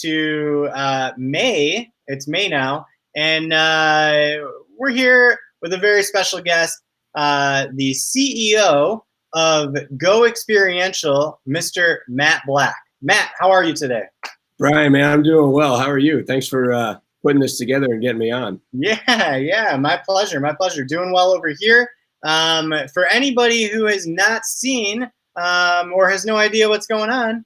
to May. It's May now, and we're here with a very special guest, the CEO of GEAUX Experiential, Mr. Matt Black. Matt, how are you today? Brian, man, I'm doing well. How are you? Thanks for putting this together and getting me on. Yeah, my pleasure, Doing well over here. For anybody who has not seen or has no idea what's going on,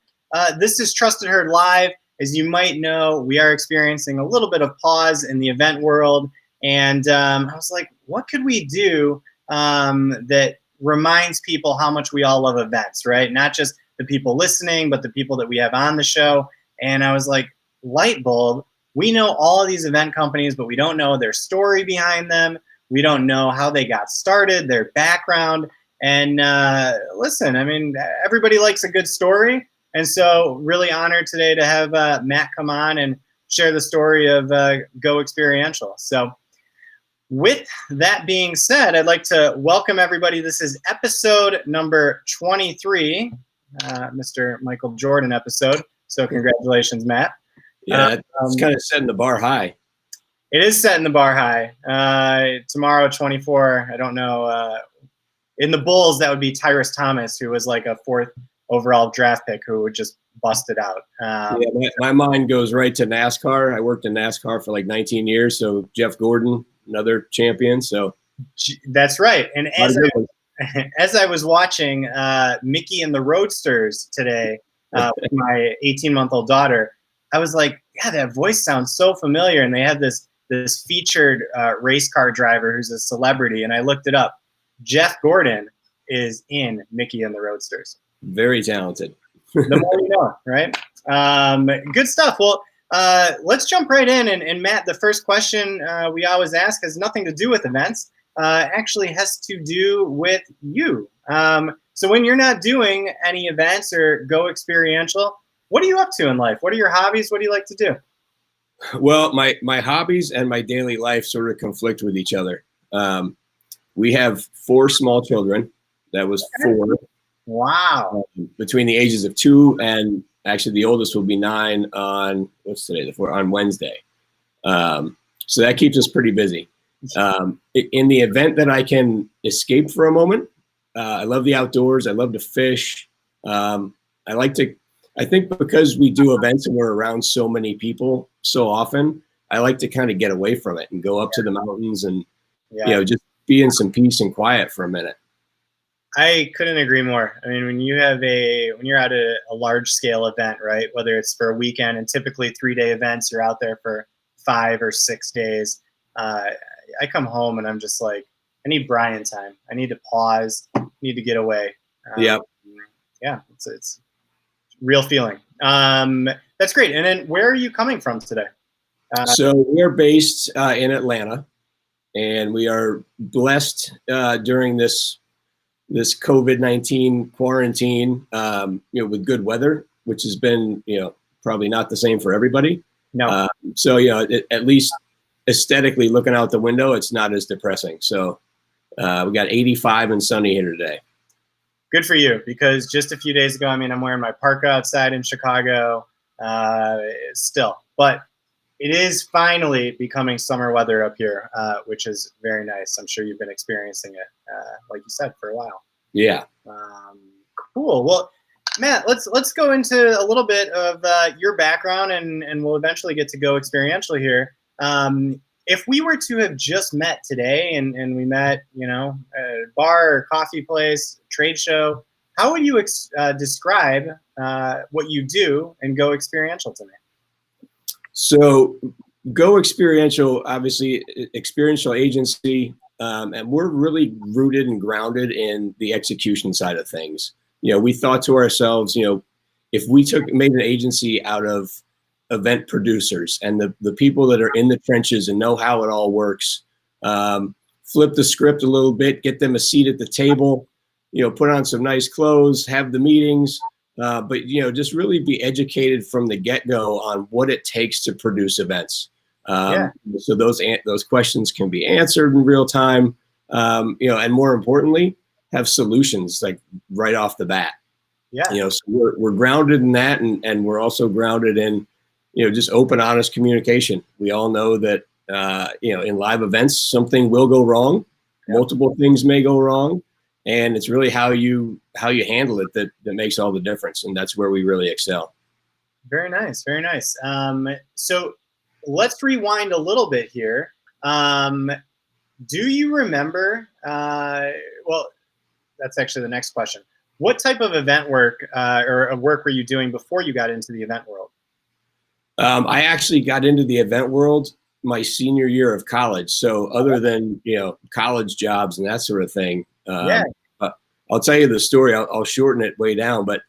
this is Trusted Heard Live. As you might know, we are experiencing a little bit of pause in the event world, and I was like, what could we do that reminds people how much we all love events, right? Not just the people listening, but the people that we have on the show. And I was like, light bulb. We know all of these event companies, but we don't know their story behind them. We don't know how they got started, their background. And listen, I mean, everybody likes a good story. And so really honored today to have Matt come on and share the story of GEAUX Experiential. So with that being said, I'd like to welcome everybody. This is episode number 23, Mr. Michael Jordan episode. So congratulations, Matt. Yeah, it's kind of setting the bar high. It is setting the bar high. Tomorrow, 24, I don't know. In the Bulls, that would be Tyrus Thomas, who was like a 4th overall draft pick who would just bust it out. Yeah, my mind goes right to NASCAR. I worked in NASCAR for like 19 years. So Jeff Gordon, another champion. So that's right. And as I was watching Mickey and the Roadsters today with my 18-month-old daughter, I was like, yeah, that voice sounds so familiar. And they had this featured race car driver who's a celebrity. And I looked it up. Jeff Gordon is in Mickey and the Roadsters. Very talented. The more you know, right? Good stuff. Well, let's jump right in. And Matt, the first question we always ask has nothing to do with events. Actually has to do with you. So when you're not doing any events or GEAUX Experiential, what are you up to in life? What are your hobbies? What do you like to do? Well, my hobbies and my daily life sort of conflict with each other. We have 4 small children. That was 4. Wow. Between the ages of 2 and actually the oldest will be 9 on, what's today? On Wednesday. So that keeps us pretty busy. In the event that I can escape for a moment, I love the outdoors. I love to fish. I think because we do events and we're around so many people so often, I like to kind of get away from it and go up to the mountains and, just be in some peace and quiet for a minute. I couldn't agree more. I mean, when you're at a large scale event, right, whether it's for a weekend and typically 3-day events, you're out there for 5 or 6 days. I come home and I'm just like, I need Brian time. I need to pause, need to get away. Yeah, it's real feeling. That's great. And then where are you coming from today? So we're based in Atlanta, and we are blessed during this COVID-19 quarantine, with good weather, which has been, probably not the same for everybody. No. So, at least aesthetically looking out the window, it's not as depressing. So we got 85 and sunny here today. Good for you, because just a few days ago, I mean, I'm wearing my parka outside in Chicago still, but it is finally becoming summer weather up here, which is very nice. I'm sure you've been experiencing it, like you said, for a while. Yeah. Cool. Well, Matt, let's go into a little bit of your background, and we'll eventually get to GEAUX Experiential here. If we were to have just met today and we met, at a bar or coffee place, trade show, how would you describe what you do in GEAUX Experiential to me? So GEAUX Experiential, obviously experiential agency, and we're really rooted and grounded in the execution side of things. We thought to ourselves, if we made an agency out of event producers and the people that are in the trenches and know how it all works, flip the script a little bit, get them a seat at the table, put on some nice clothes, have the meetings, but just really be educated from the get-go on what it takes to produce events. So those questions can be answered in real time, and more importantly, have solutions like right off the bat. Yeah. So we're grounded in that, and we're also grounded in just open, honest communication. We all know that, in live events, something will go wrong. Yep. Multiple things may go wrong. And it's really how you handle it that makes all the difference. And that's where we really excel. Very nice. Very nice. So let's rewind a little bit here. Do you remember, well, that's actually the next question. What type of event work or work were you doing before you got into the event world? I actually got into the event world my senior year of college. So other than, college jobs and that sort of thing, Yeah. I'll tell you the story. I'll shorten it way down, but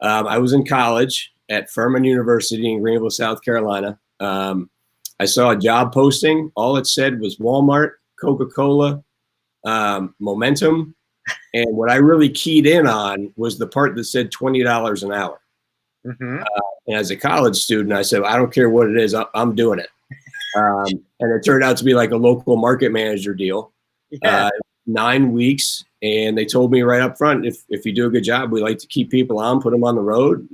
I was in college at Furman University in Greenville, South Carolina. I saw a job posting. All it said was Walmart, Coca-Cola, Momentum. And what I really keyed in on was the part that said $20 an hour. Mm-hmm. And as a college student, I said, I don't care what it is, I'm doing it. And it turned out to be like a local market manager deal. Yeah. 9 weeks. And they told me right up front, if you do a good job, we like to keep people on, put them on the road.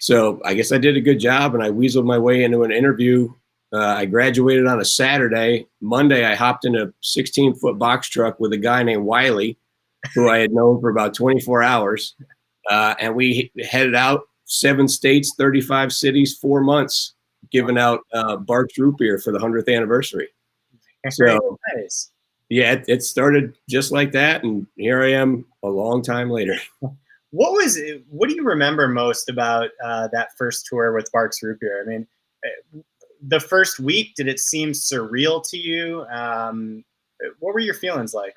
So I guess I did a good job, and I weaseled my way into an interview. I graduated on a Saturday. Monday, I hopped in a 16-foot box truck with a guy named Wiley, who I had known for about 24 hours. And we headed out 7 states, 35 cities, 4 months, giving out Barks root beer for the 100th anniversary. So, nice. Yeah, it started just like that, and here I am a long time later. What do you remember most about that first tour with Barks Root Beer? I mean, the first week, did it seem surreal to you? What were your feelings like?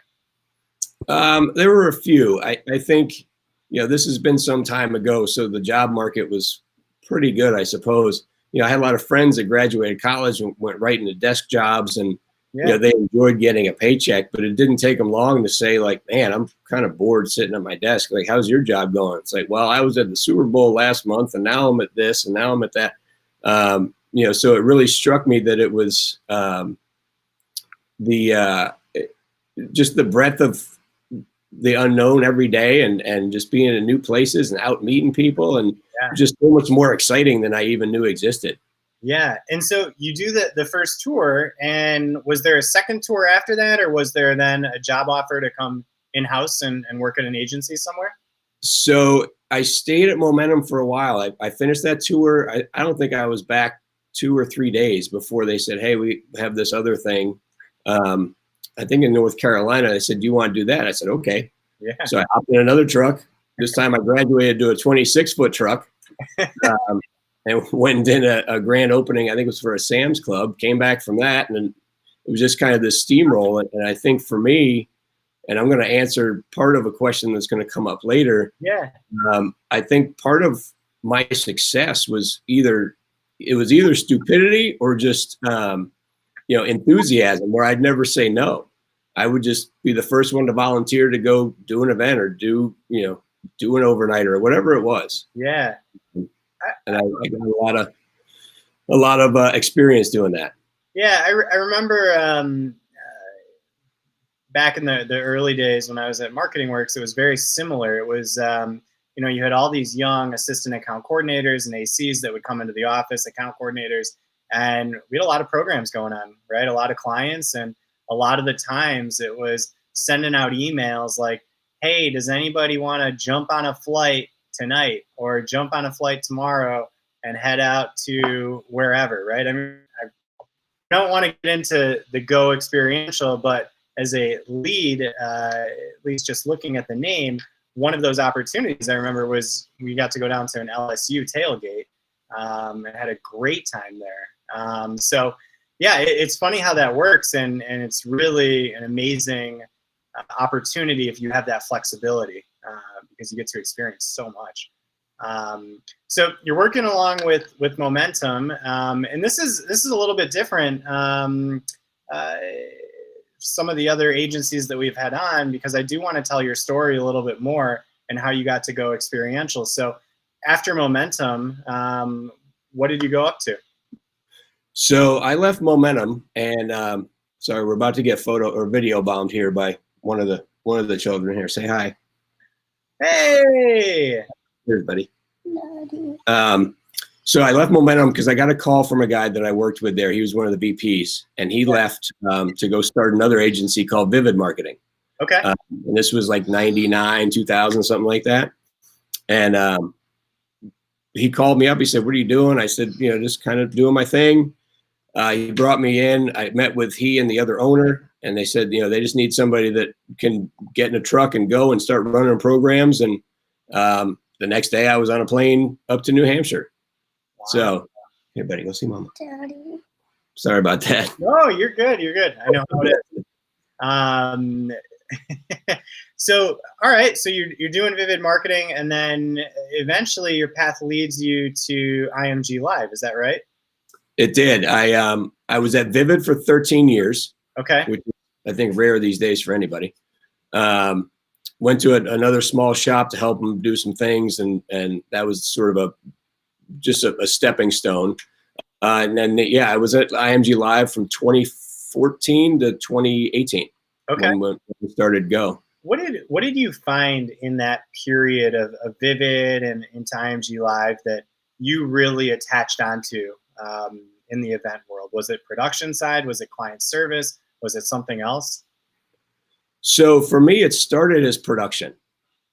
There were a few. I think, this has been some time ago, so the job market was pretty good, I suppose. I had a lot of friends that graduated college and went right into desk jobs, and they enjoyed getting a paycheck, but it didn't take them long to say, like, man, I'm kind of bored sitting at my desk. Like, how's your job going? It's like, well, I was at the Super Bowl last month, and now I'm at this, and now I'm at that. So it really struck me that it was just the breadth of the unknown every day, and just being in new places and out meeting people, and just so much more exciting than I even knew existed. Yeah. And so you do the first tour, and was there a second tour after that, or was there then a job offer to come in-house and work at an agency somewhere? So I stayed at Momentum for a while. I finished that tour. I don't think I was back 2 or 3 days before they said, hey, we have this other thing. I think in North Carolina. They said, do you want to do that? I said, okay. Yeah. So I hopped in another truck. This time I graduated to a 26-foot truck. And went in a grand opening. I think it was for a Sam's Club. Came back from that, and it was just kind of this steamroll. And I think for me, and I'm going to answer part of a question that's going to come up later. Yeah. I think part of my success was either stupidity or just enthusiasm, where I'd never say no. I would just be the first one to volunteer to go do an event or do an overnighter or whatever it was. Yeah. And I got a lot of experience doing that. Yeah, I remember back in the early days when I was at Marketing Works, it was very similar. It was, you had all these young assistant account coordinators and ACs that would come into the office, account coordinators, and we had a lot of programs going on, right? A lot of clients, and a lot of the times it was sending out emails like, hey, does anybody want to jump on a flight tonight or jump on a flight tomorrow and head out to wherever, right? I mean, I don't want to get into the GEAUX Experiential, but as a lead, at least just looking at the name, one of those opportunities I remember was we got to go down to an LSU tailgate and had a great time there. So yeah, it's funny how that works, and it's really an amazing opportunity if you have that flexibility. Because you get to experience so much. So you're working along with Momentum, and this is a little bit different. Some of the other agencies that we've had on, because I do want to tell your story a little bit more and how you got to go experiential. So after Momentum, what did you go up to? So I left Momentum, and sorry, we're about to get photo or video bombed here by one of the children here. Say hi. Hey! Here's buddy. So I left Momentum because I got a call from a guy that I worked with there. He was one of the VPs, and he left to go start another agency called Vivid Marketing. Okay. And this was like 99, 2000, something like that. And he called me up. He said, "What are you doing?" I said, just kind of doing my thing. He brought me in. I met with he and the other owner, and they said, they just need somebody that can get in a truck and go and start running programs. And the next day I was on a plane up to New Hampshire. Wow. So, hey, buddy, go see Mama. Daddy. Sorry about that. No, you're good. You're good. I know how it is. So, all right. So you're doing Vivid Marketing, and then eventually your path leads you to IMG Live. Is that right? It did. I was at Vivid for 13 years. Okay. Which is, I think, rare these days for anybody. Went to another small shop to help them do some things, and that was sort of just a stepping stone. And then I was at IMG Live from 2014 to 2018. Okay. When we started GEAUX. What did you find in that period of Vivid and into IMG Live that you really attached onto in the event world? Was it production side? Was it client service? Was it something else? So for me, it started as production,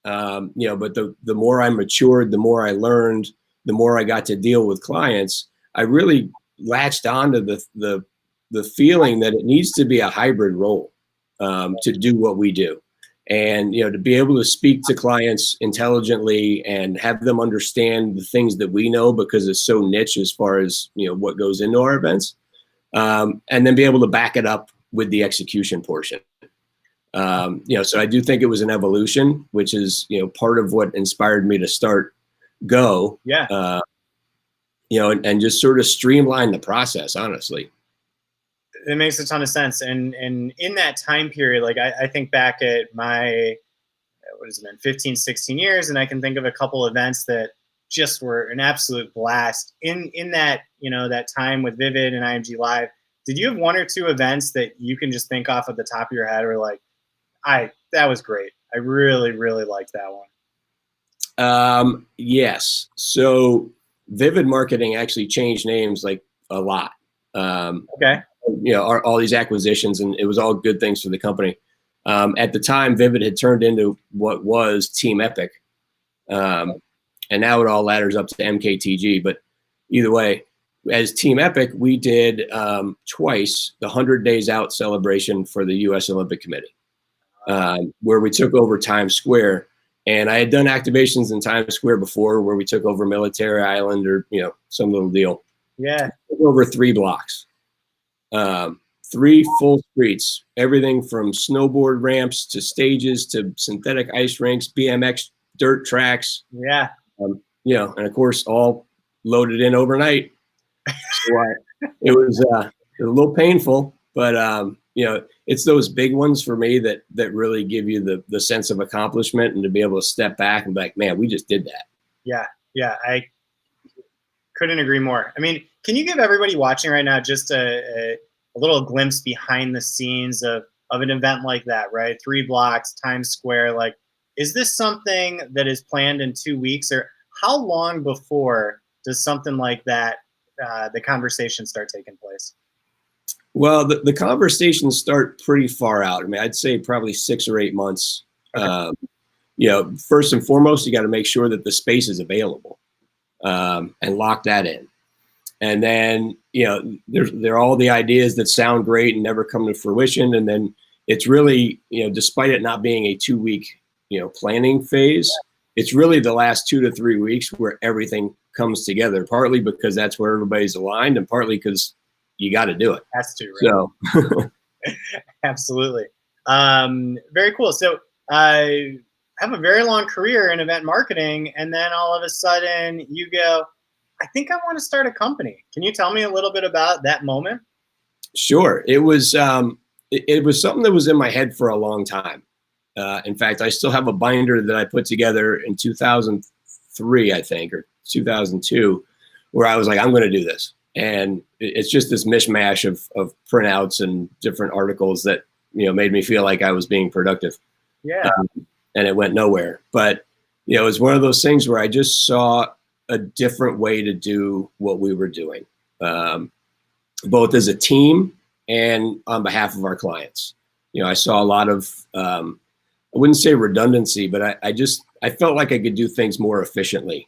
but the more I matured, the more I learned, the more I got to deal with clients. I really latched onto the feeling that it needs to be a hybrid role to do what we do. And, to be able to speak to clients intelligently and have them understand the things that we know, because it's so niche as far as, what goes into our events, and then be able to back it up with the execution portion. So I do think it was an evolution, which is, part of what inspired me to start GEAUX. Yeah. And just sort of streamline the process, honestly. It makes a ton of sense. And in that time period, like I think back at my, 15, 16 years, and I can think of a couple events that just were an absolute blast in that, that time with Vivid and IMG Live. Did you have one or two events that you can just think off of the top of your head, or like, that was great. I really, really liked that one. Yes. So Vivid Marketing actually changed names like a lot. Okay. All these acquisitions, and it was all good things for the company. At the time, Vivid had turned into what was Team Epic. And now it all ladders up to MKTG. But either way, as Team Epic, we did twice the 100 Days Out celebration for the U.S. Olympic Committee, where we took over Times Square. And I had done activations in Times Square before, where we took over Military Island or, some little deal. Yeah. Took over 3 blocks. 3 full streets, everything from snowboard ramps to stages to synthetic ice rinks, BMX dirt tracks. Yeah. And of course, all loaded in overnight. So it was a little painful, but it's those big ones for me that really give you the sense of accomplishment, and to be able to step back and be like, man, we just did that. Yeah. I couldn't agree more. I mean, can you give everybody watching right now just a little glimpse behind the scenes of an event like that, right? 3 blocks, Times Square. Like, is this something that is planned in 2 weeks, or how long before does something like that, the conversations start taking place? Well, the conversations start pretty far out. I mean, I'd say probably 6 or 8 months. Okay. First and foremost, you got to make sure that the space is available, and lock that in. And then, there are all the ideas that sound great and never come to fruition. And then it's really, despite it not being a 2-week, planning phase, it's really the last 2 to 3 weeks where everything comes together, partly because that's where everybody's aligned, and partly because you got to do it. Has to, right? So absolutely. Very cool. So I have a very long career in event marketing, and then all of a sudden you go, I think I want to start a company. Can you tell me a little bit about that moment? Sure. It was it was something that was in my head for a long time. In fact, I still have a binder that I put together in 2003, I think, or 2002, where I was like, I'm going to do this. And it's just this mishmash of printouts and different articles that, made me feel like I was being productive. Yeah. And it went nowhere. But, it was one of those things where I just saw a different way to do what we were doing, both as a team and on behalf of our clients. I saw a lot of, I wouldn't say redundancy, but I felt like I could do things more efficiently,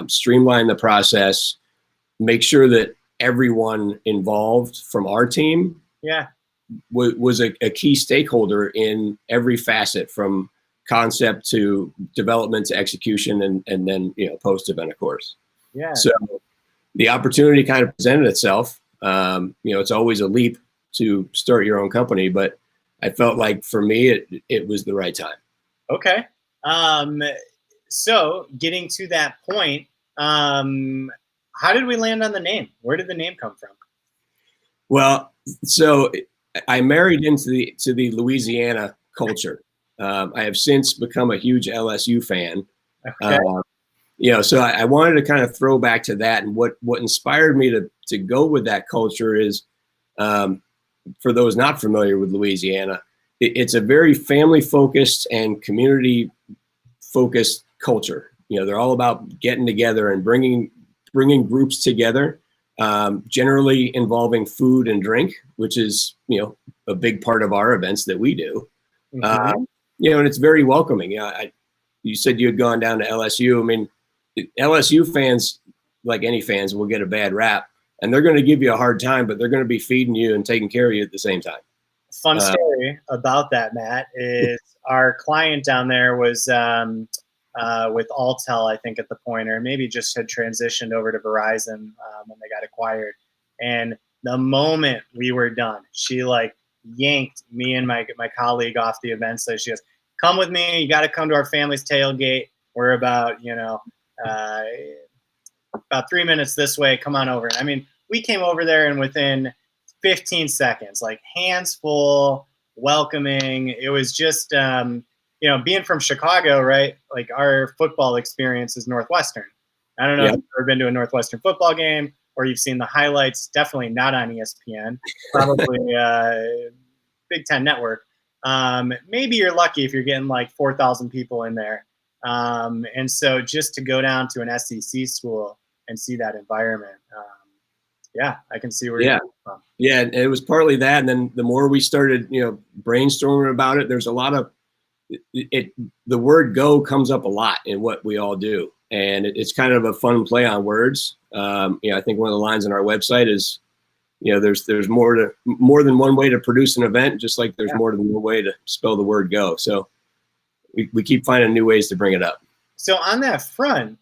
streamline the process, make sure that everyone involved from our team was a key stakeholder in every facet, from concept to development to execution, and then post-event, of course. Yeah. So the opportunity kind of presented itself. It's always a leap to start your own company, but I felt like for me it was the right time. Okay. So getting to that point, how did we land on the name? Where did the name come from? Well, so I married into the Louisiana culture. I have since become a huge LSU fan. Okay. So I wanted to kind of throw back to that, and what inspired me to go with that culture is, for those not familiar with Louisiana, it's a very family focused and community focused culture. They're all about getting together and bringing groups together, generally involving food and drink, which is a big part of our events that we do. Mm-hmm. And it's very welcoming. You said you had gone down to LSU. I mean, LSU fans, like any fans, will get a bad rap, and they're going to give you a hard time, but they're going to be feeding you and taking care of you at the same time. Fun story about that, Matt, is our client down there was with Alltel, I think, at the point, or maybe just had transitioned over to Verizon when they got acquired. And the moment we were done, she yanked me and my colleague off the event. So she goes, "Come with me. You got to come to our family's tailgate. We're about 3 minutes this way. Come on over." I mean, we came over there, and within 15 seconds, hands full, welcoming. It was just, being from Chicago, right? Our football experience is Northwestern. I don't know if you've ever been to a Northwestern football game or you've seen the highlights. Definitely not on ESPN. Probably Big Ten Network. Maybe you're lucky if you're getting 4,000 people in there. And so just to go down to an SEC school and see that environment, I can see where you're coming from. Yeah, and it was partly that, and then the more we started, brainstorming about it, there's a lot of the word "go" comes up a lot in what we all do, and it's kind of a fun play on words. I think one of the lines on our website is, there's more than one way to produce an event, just like there's more than one way to spell the word "go." So we keep finding new ways to bring it up. So on that front,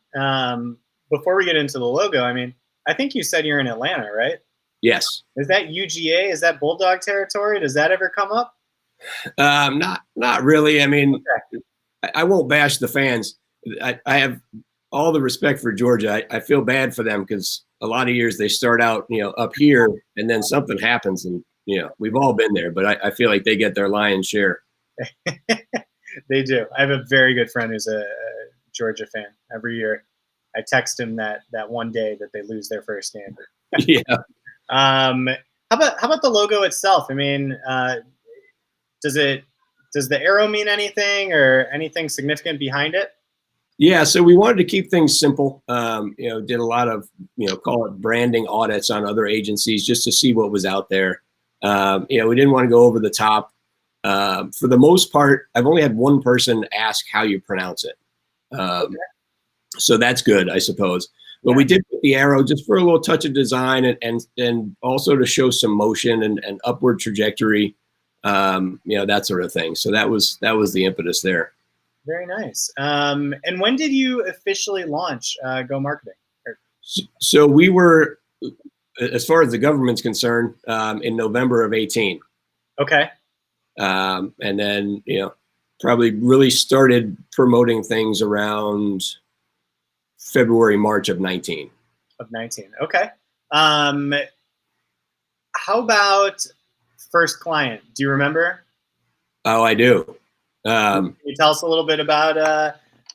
before we get into the logo, I mean, I think you said you're in Atlanta, right? Yes. Is that UGA? Is that Bulldog territory? Does that ever come up? Not really. I mean, I won't bash the fans. I have all the respect for Georgia. I feel bad for them because a lot of years they start out, up here, and then something happens, and we've all been there. But I feel like they get their lion's share. They do. I have a very good friend who's a Georgia fan. Every year, I text him that one day that they lose their first game. Yeah. How about the logo itself? I mean, does the arrow mean anything or anything significant behind it? Yeah, so we wanted to keep things simple. Did a lot of call it branding audits on other agencies just to see what was out there. We didn't want to go over the top. For the most part, I've only had one person ask how you pronounce it. So that's good, I suppose. But we did put the arrow just for a little touch of design and also to show some motion and upward trajectory, that sort of thing. So that was the impetus there. Very nice. And when did you officially launch Go Marketing? So we were, as far as the government's concerned, in November of 18. Okay. And then, probably really started promoting things around February, March of 19. Of 19. Okay. How about first client? Do you remember? Oh, I do. Can you tell us a little bit about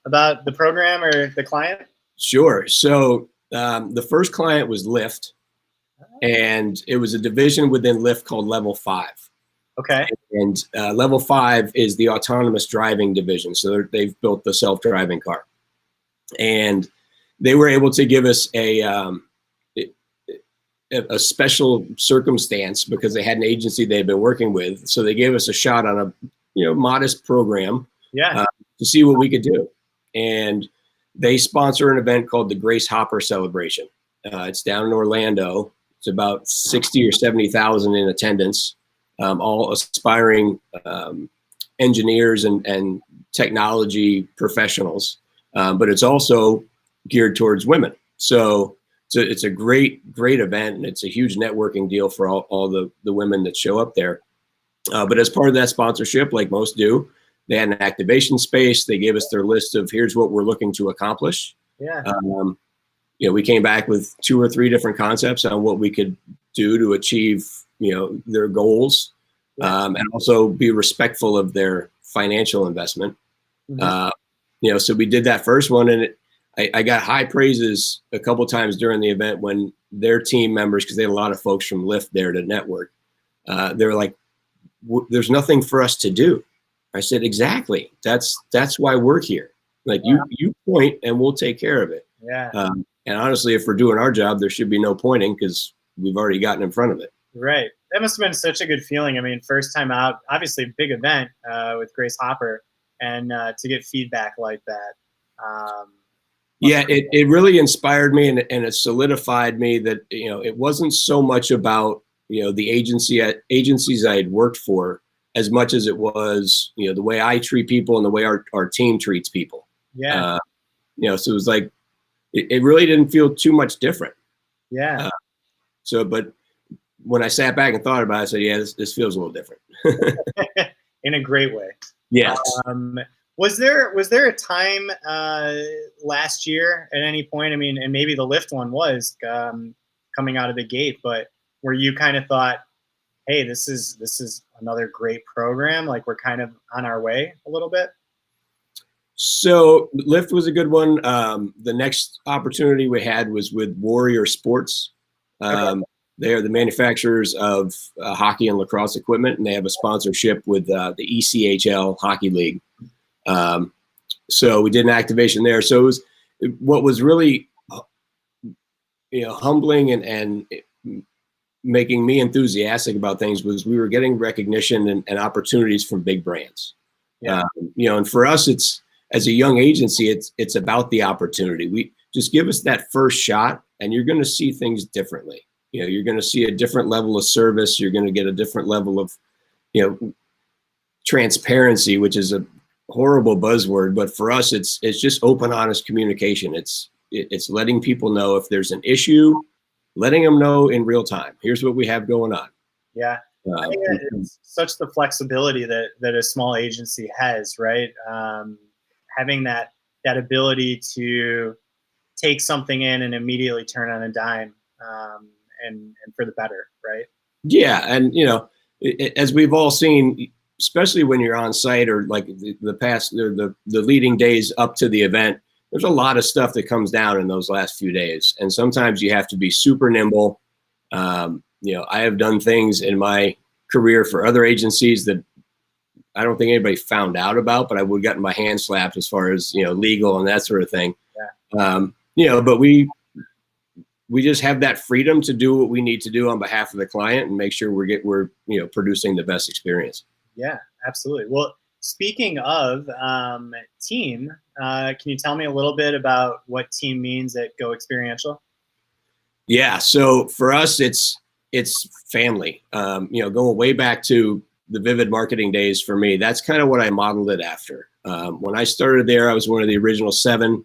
the program or the client? Sure. So the first client was Lyft, and it was a division within Lyft called Level 5. Okay. And Level 5 is the autonomous driving division. So they've built the self-driving car. And they were able to give us a special circumstance because they had an agency they'd been working with. So they gave us a shot on a, modest program to see what we could do. And they sponsor an event called the Grace Hopper Celebration. It's down in Orlando. It's about 60 or 70,000 in attendance, all aspiring engineers and technology professionals. But it's also geared towards women. So it's a great event, and it's a huge networking deal for all the women that show up there. But as part of that sponsorship, like most do, they had an activation space. They gave us their list of here's what we're looking to accomplish. Yeah. We came back with 2 or 3 different concepts on what we could do to achieve, their goals, and also be respectful of their financial investment. Mm-hmm. So we did that first one, and I got high praises a couple times during the event when their team members, because they had a lot of folks from Lyft there to network, they were like, there's nothing for us to do. I said, exactly. That's why we're here. Like you point and we'll take care of it. Yeah. And honestly, if we're doing our job, there should be no pointing because we've already gotten in front of it. Right. That must have been such a good feeling. I mean, first time out, obviously big event with Grace Hopper, and to get feedback like that. It really inspired me, and it solidified me that, it wasn't so much about, the agencies I had worked for as much as it was, the way I treat people and the way our team treats people. Yeah. So it was like, it really didn't feel too much different. Yeah. But when I sat back and thought about it, I said, yeah, this feels a little different. In a great way. Yes. Was there a time last year at any point? I mean, and maybe the Lyft one was coming out of the gate, but where you kind of thought, hey, this is another great program. Like we're kind of on our way a little bit. So Lyft was a good one. The next opportunity we had was with Warrior Sports. Okay. They are the manufacturers of hockey and lacrosse equipment, and they have a sponsorship with the ECHL Hockey League. So we did an activation there. So what was really, humbling and making me enthusiastic about things was we were getting recognition and opportunities from big brands. Yeah. And for us, as a young agency, it's about the opportunity. We just give us that first shot, and you're going to see things differently. You're going to see a different level of service. You're going to get a different level of, transparency, which is a horrible buzzword, but for us, it's just open, honest communication. It's letting people know if there's an issue, letting them know in real time. Here's what we have going on. Yeah. I think it's such the flexibility that a small agency has, right? Having that ability to take something in and immediately turn on a dime, and for the better, right? Yeah, and as we've all seen, especially when you're on site or like the leading days up to the event, there's a lot of stuff that comes down in those last few days, and sometimes you have to be super nimble. I have done things in my career for other agencies that I don't think anybody found out about, but I would have gotten my hand slapped as far as, legal and that sort of thing. Yeah. But we just have that freedom to do what we need to do on behalf of the client and make sure we're producing the best experience. Yeah, absolutely. Well, speaking of team, can you tell me a little bit about what team means at GEAUX Experiential? Yeah. So for us, it's family. Going way back to the Vivid marketing days for me, that's kind of what I modeled it after. When I started there, I was one of the original 7.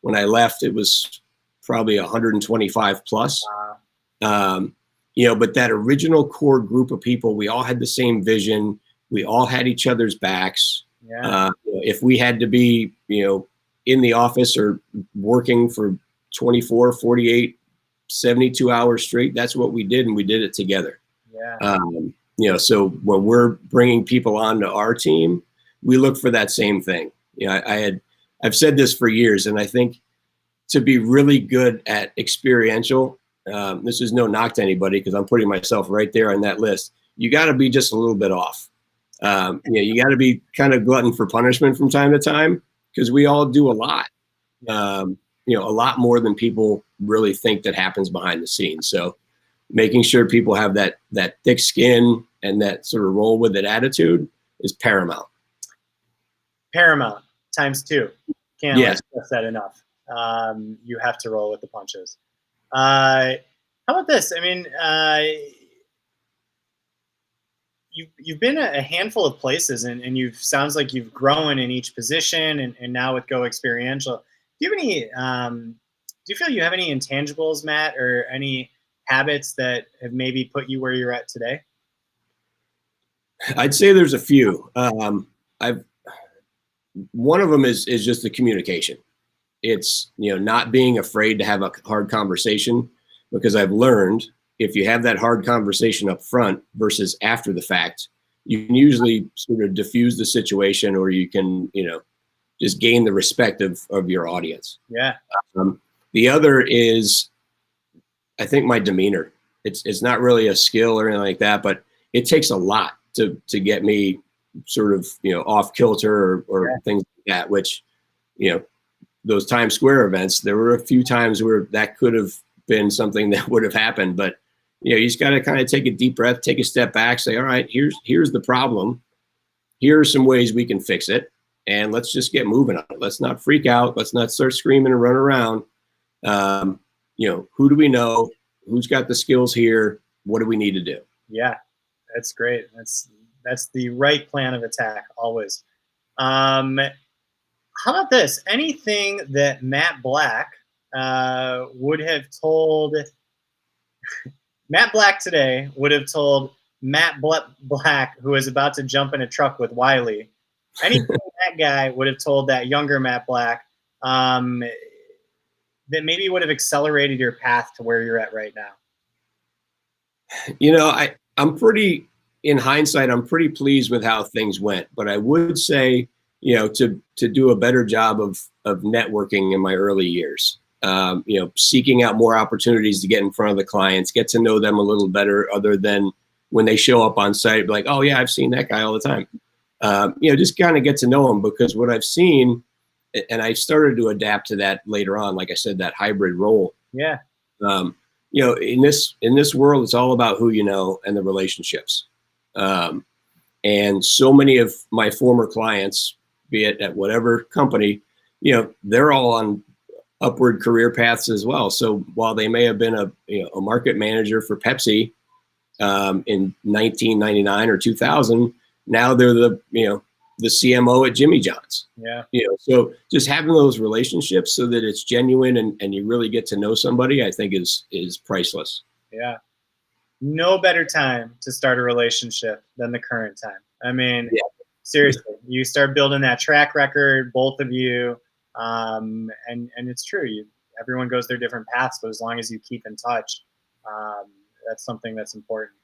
When I left, it was probably 125 plus. But that original core group of people, we all had the same vision. We all had each other's backs. Yeah. If we had to be, in the office or working for 24, 48, 72 hours straight, that's what we did, and we did it together. Yeah. So when we're bringing people onto our team, we look for that same thing. I've said this for years, and I think to be really good at experiential, this is no knock to anybody because I'm putting myself right there on that list. You got to be just a little bit off. You got to be kind of glutton for punishment from time to time because we all do a lot. a lot more than people really think that happens behind the scenes. So making sure people have that thick skin and that sort of roll with it attitude is paramount. Paramount ×2. Can't Yes. stress that enough. You have to roll with the punches. How about this? I mean, you've been a handful of places, and sounds like you've grown in each position, and now with GEAUX Experiential. Do you have any? Do you feel you have any intangibles, Matt, or any habits that have maybe put you where you're at today? I'd say there's a few. One of them is just the communication. It's not being afraid to have a hard conversation, because I've learned if you have that hard conversation up front versus after the fact, you can usually sort of diffuse the situation, or you can just gain the respect of your audience. Yeah. The other is, I think, my demeanor. It's not really a skill or anything like that, but it takes a lot to get me sort of off kilter or things like that. Which those Times Square events, there were a few times where that could have been something that would have happened, but you just got to kind of take a deep breath, take a step back, say, all right, here's the problem. Here are some ways we can fix it, and let's just get moving on it. Let's not freak out. Let's not start screaming and run around. Who do we know? Who's got the skills here? What do we need to do? Yeah, that's great. That's the right plan of attack always. How about this? Anything that Matt Black would have told Matt Black today would have told Matt Black, who is about to jump in a truck with Wiley, anything that guy would have told that younger Matt Black that maybe would have accelerated your path to where you're at right now? I'm pretty, in hindsight, I'm pretty pleased with how things went, but I would say, to do a better job of networking in my early years. Seeking out more opportunities to get in front of the clients, get to know them a little better, other than when they show up on site, be like, oh yeah, I've seen that guy all the time. Just kind of get to know them, because what I've seen, and I started to adapt to that later on, like I said, that hybrid role. Yeah. In this world, it's all about who you know and the relationships. And so many of my former clients, be it at whatever company, they're all on upward career paths as well. So while they may have been a market manager for Pepsi in 1999 or 2000, now they're the CMO at Jimmy John's. Yeah. So just having those relationships so that it's genuine and you really get to know somebody, I think is priceless. Yeah. No better time to start a relationship than the current time. I mean, seriously, you start building that track record, both of you. And it's true. Everyone goes their different paths, but as long as you keep in touch, that's something that's important.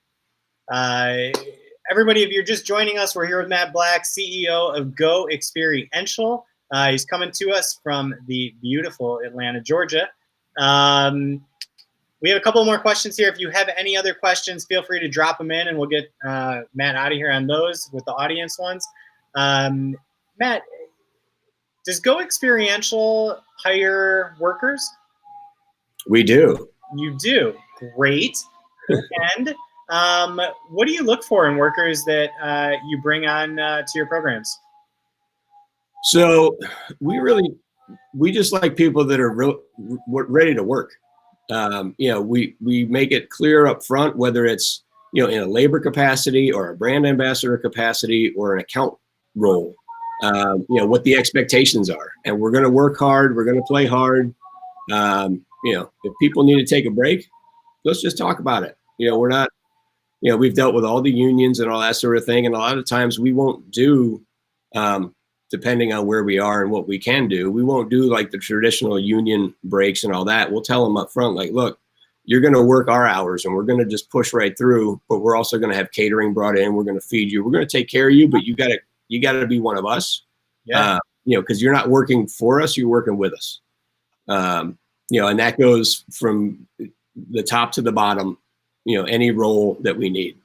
Everybody, if you're just joining us, we're here with Matt Black, CEO of GEAUX Experiential. He's coming to us from the beautiful Atlanta, Georgia. We have a couple more questions here. If you have any other questions, feel free to drop them in, and we'll get Matt out of here on those with the audience ones. Matt, does GEAUX Experiential hire workers? We do. You do. Great. And what do you look for in workers that you bring on to your programs? So we just like people that are ready to work. We make it clear up front, whether it's in a labor capacity or a brand ambassador capacity or an account role, what the expectations are. And we're going to work hard. We're going to play hard. If people need to take a break, let's just talk about it. We're not, we've dealt with all the unions and all that sort of thing. And a lot of times we won't do, depending on where we are and what we can do, we won't do like the traditional union breaks and all that. We'll tell them up front, like, look, you're going to work our hours and we're going to just push right through, but we're also going to have catering brought in. We're going to feed you. We're going to take care of you, but you gotta be one of us. Yeah. Cause you're not working for us, you're working with us. And that goes from the top to the bottom, any role that we need.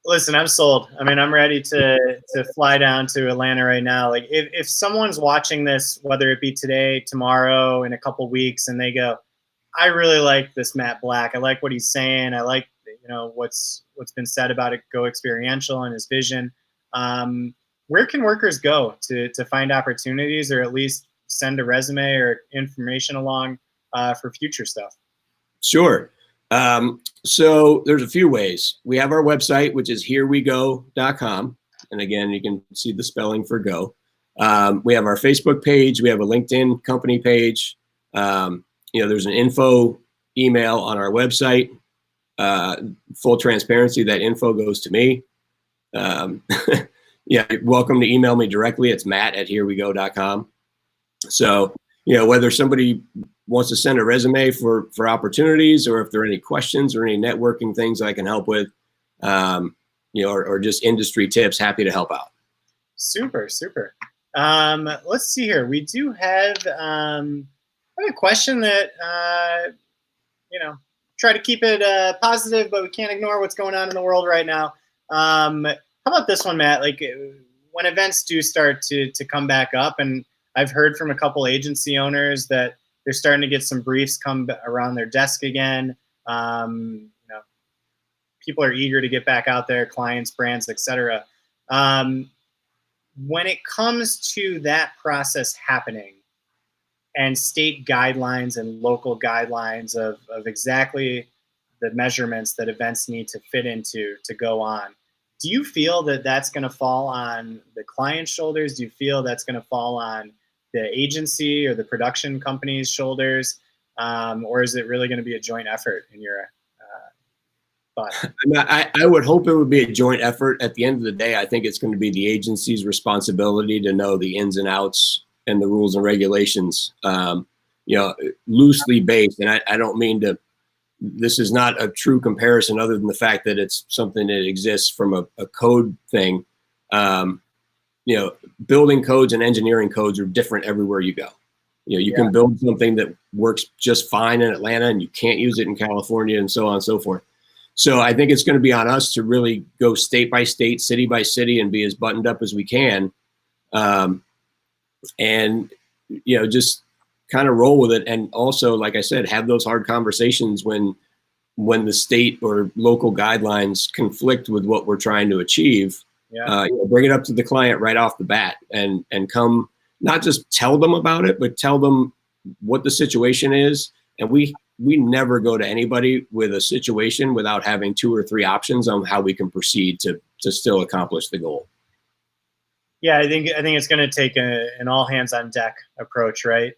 Listen, I'm sold. I mean, I'm ready to fly down to Atlanta right now. Like, if someone's watching this, whether it be today, tomorrow, in a couple weeks, and they go, I really like this Matt Black. I like what he's saying. I like, what's been said about it, Go Experiential and his vision. Um, where can workers go to find opportunities, or at least send a resume or information along for future stuff? Sure. So there's a few ways. We have our website, which is herewego.com. And again, you can see the spelling for go. We have our Facebook page. We have a LinkedIn company page. There's an info email on our website. Full transparency, that info goes to me. Yeah, welcome to email me directly. It's matt@herewego.com. So, whether somebody wants to send a resume for opportunities, or if there are any questions or any networking things I can help with, or just industry tips, happy to help out. Super, super. Let's see here. We do have a question that, try to keep it positive, but we can't ignore what's going on in the world right now. How about this one, Matt? Like, when events do start to come back up, and I've heard from a couple agency owners that they're starting to get some briefs come around their desk again. People are eager to get back out there, clients, brands, etc. When it comes to that process happening, and state guidelines and local guidelines of exactly the measurements that events need to fit into to go on, do you feel that that's going to fall on the client's shoulders? Do you feel that's going to fall on the agency or the production company's shoulders? Or is it really going to be a joint effort in your thought? I would hope it would be a joint effort. At the end of the day, I think it's going to be the agency's responsibility to know the ins and outs and the rules and regulations, loosely based. And I don't mean to, this is not a true comparison other than the fact that it's something that exists from a code thing. Building codes and engineering codes are different everywhere you go. You can build something that works just fine in Atlanta and you can't use it in California, and so on and so forth. So I think it's going to be on us to really go state by state, city by city, and be as buttoned up as we can. Just kind of roll with it. And also, like I said, have those hard conversations when the state or local guidelines conflict with what we're trying to achieve. Bring it up to the client right off the bat, and come, not just tell them about it, but tell them what the situation is. And we never go to anybody with a situation without having 2 or 3 options on how we can proceed to still accomplish the goal. Yeah, I think it's going to take an all hands on deck approach, right?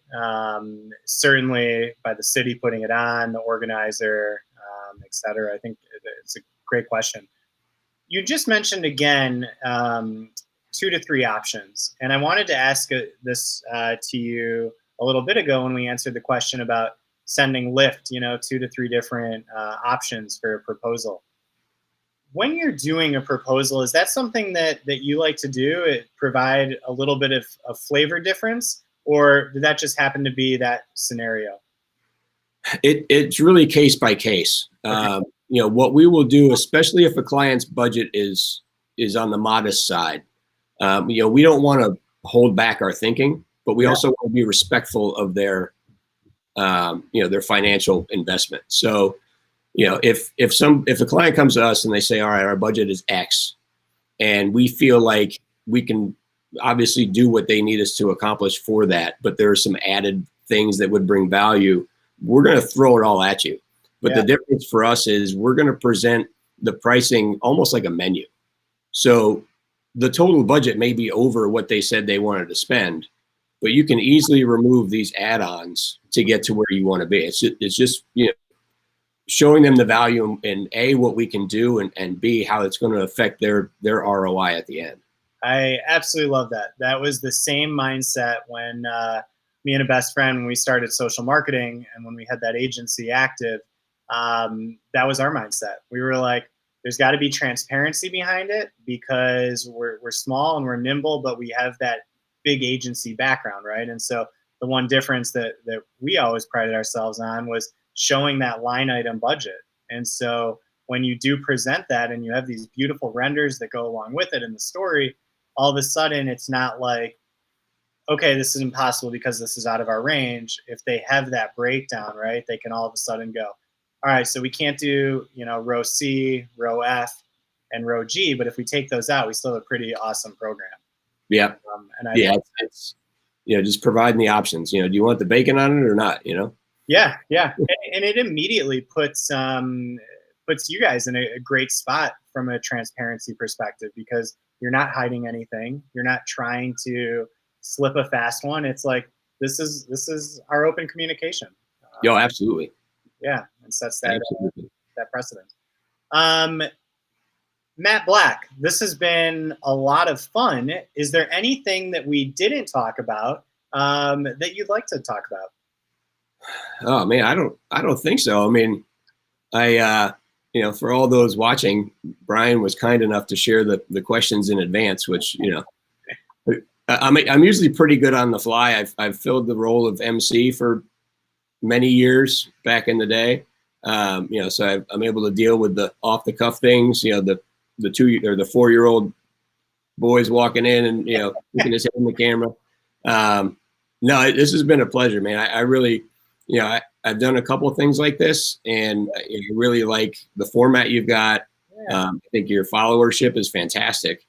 Certainly by the city putting it on, the organizer, et cetera. I think it's a great question. You just mentioned again 2 to 3 options, and I wanted to ask this to you a little bit ago when we answered the question about sending lift. 2 to 3 different options for a proposal. When you're doing a proposal, is that something that you like to do? It provide a little bit of a flavor difference, or did that just happen to be that scenario? It's really case by case. Okay. What we will do, especially if a client's budget is on the modest side, we don't want to hold back our thinking, but we also want to be respectful of their financial investment. So, if a client comes to us and they say, all right, our budget is X, and we feel like we can obviously do what they need us to accomplish for that, but there are some added things that would bring value, we're going to throw it all at you. But the difference for us is we're going to present the pricing almost like a menu. So the total budget may be over what they said they wanted to spend, but you can easily remove these add-ons to get to where you want to be. It's just showing them the value in A, what we can do, and B, how it's going to affect their ROI at the end. I absolutely love that. That was the same mindset when me and a best friend, when we started social marketing and when we had that agency active, that was our mindset. We were like, there's got to be transparency behind it because we're small and we're nimble, but we have that big agency background, right? And so the one difference that we always prided ourselves on was showing that line item budget. And so when you do present that and you have these beautiful renders that go along with it in the story, all of a sudden it's not like, okay, this is impossible because this is out of our range. If they have that breakdown, right, they can all of a sudden go, all right, so we can't do, you know, row C, row F, and row G, but if we take those out, we still have a pretty awesome program. Yeah. And I yeah, it's you know, just providing the options. You know, do you want the bacon on it or not? You know. Yeah, yeah, and it immediately puts you guys in a great spot from a transparency perspective, because you're not hiding anything. You're not trying to slip a fast one. It's like, this is our open communication. Yo, absolutely. Yeah, and sets that Absolutely. that precedent. Matt Black, this has been a lot of fun. Is there anything that we didn't talk about that you'd like to talk about? Oh man, I don't think so. I mean, you know, for all those watching, Brian was kind enough to share the questions in advance, which, you know, I'm usually pretty good on the fly. I've filled the role of MC for many years back in the day. You know, so I'm able to deal with the off the cuff things, you know, the 2 or the 4-year-old boys walking in and, you know, looking his head in the camera. No, this has been a pleasure, man. I really, you know, I've done a couple of things like this, and I really like the format you've got. I think your followership is fantastic.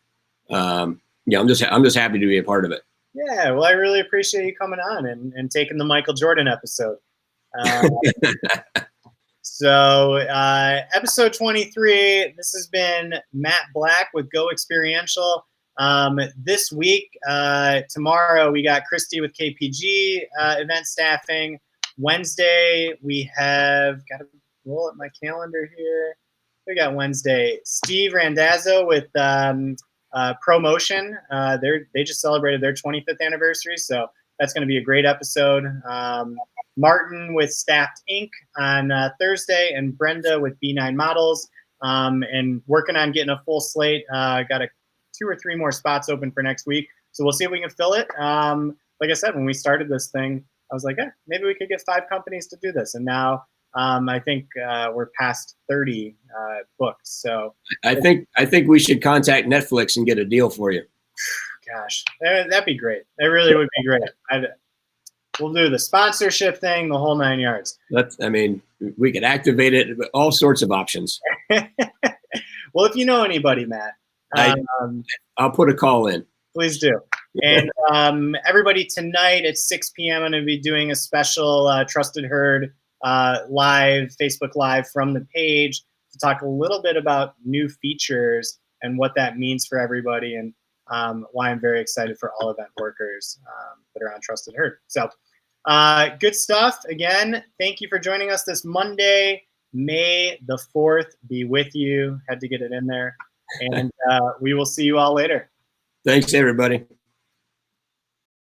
Yeah, I'm just happy to be a part of it. Yeah, well, I really appreciate you coming on and taking the Michael Jordan episode. So episode 23, this has been Matt Black with GEAUX Experiential. This week, tomorrow, we got Christy with KPG event staffing. Wednesday, we have, got to roll up my calendar here. We got Wednesday, Steve Randazzo with ProMotion. They just celebrated their 25th anniversary, so that's going to be a great episode. Martin with Staffed Inc. on Thursday, and Brenda with B9 Models, and working on getting a full slate. Got 2 or 3 more spots open for next week, so we'll see if we can fill it. Like I said, when we started this thing, I was like, maybe we could get 5 companies to do this, and now I think we're past 30 booked. So I think we should contact Netflix and get a deal for you. Gosh, that'd be great. That really would be great. We'll do the sponsorship thing, the whole 9 yards. I mean, we could activate it, all sorts of options. Well, if you know anybody, Matt, I'll put a call in. Please do. And everybody, tonight at 6 p.m., I'm going to be doing a special Trusted Herd live, Facebook Live from the page, to talk a little bit about new features and what that means for everybody, and why I'm very excited for all event workers that are on Trusted Herd. So good stuff. Again, thank you for joining us this Monday. May the 4th be with you. Had to get it in there. And we will see you all later. Thanks, everybody.